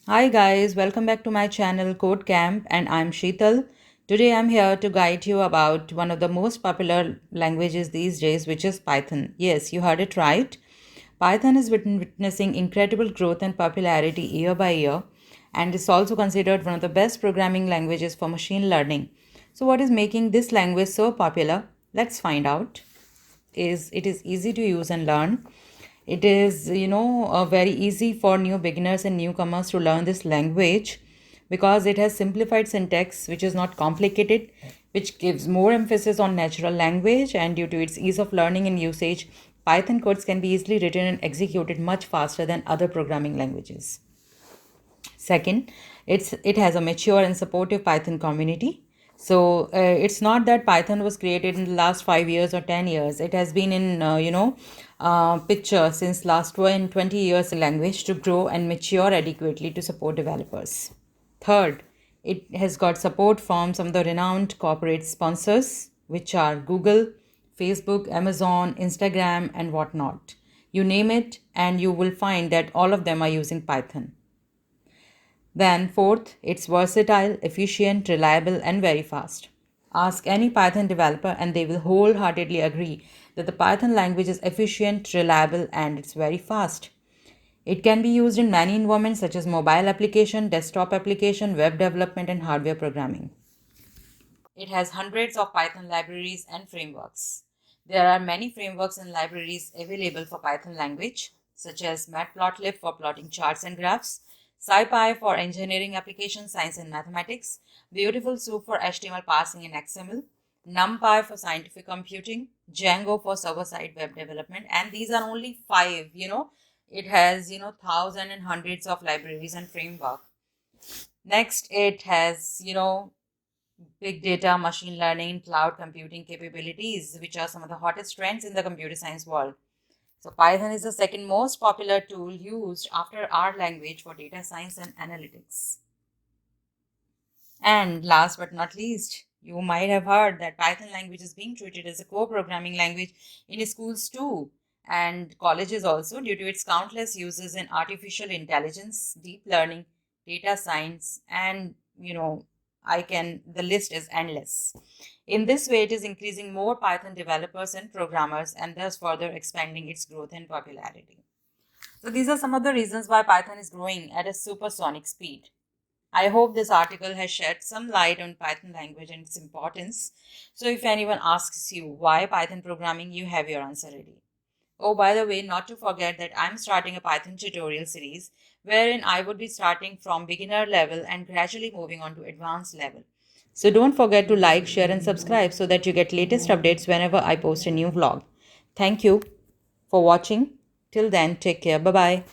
Hi guys, welcome back to my channel Code Camp and I'm Sheetal. Today I'm here to guide you about one of the most popular languages these days, which is Python. Yes, you heard it right. Python is witnessing incredible growth and popularity year by year and is also considered one of the best programming languages for machine learning. So what is making this language so popular? Let's find out. It is easy to use and learn. It is very easy for new beginners and newcomers to learn this language because it has simplified syntax which is not complicated, which gives more emphasis on natural language, and due to its ease of learning and usage, Python codes can be easily written and executed much faster than other programming languages. Second, it has a mature and supportive Python community. So it's not that Python was created in the last 5 years or 10 years. It has been in picture since last 20 years. Language to grow and mature adequately to support developers. Third, it has got support from some of the renowned corporate sponsors, which are Google, Facebook, Amazon, Instagram, and whatnot. You name it, and you will find that all of them are using Python. Then, fourth, it's versatile, efficient, reliable, and very fast. Ask any Python developer, and they will wholeheartedly agree that the Python language is efficient, reliable, and it's very fast. It can be used in many environments such as mobile application, desktop application, web development, and hardware programming. It has hundreds of Python libraries and frameworks. There are many frameworks and libraries available for Python language, such as Matplotlib for plotting charts and graphs, SciPy for engineering applications, science and mathematics, Beautiful Soup for HTML parsing and XML, NumPy for scientific computing, Django for server-side web development, and these are only five. It has thousands and hundreds of libraries and framework. Next, it has big data, machine learning, cloud computing capabilities, which are some of the hottest trends in the computer science world. So, Python is the second most popular tool used after R language for data science and analytics. And last but not least, you might have heard that Python language is being treated as a co-programming language in schools too, and colleges also, due to its countless uses in artificial intelligence, deep learning, data science, and the list is endless. In this way, it is increasing more Python developers and programmers and thus further expanding its growth and popularity. So these are some of the reasons why Python is growing at a supersonic speed. I hope this article has shed some light on Python language and its importance. So if anyone asks you why Python programming, you have your answer ready. Oh, by the way, not to forget that I'm starting a Python tutorial series wherein I would be starting from beginner level and gradually moving on to advanced level. So don't forget to like, share and subscribe so that you get latest updates whenever I post a new vlog. Thank you for watching. Till then, take care. Bye bye.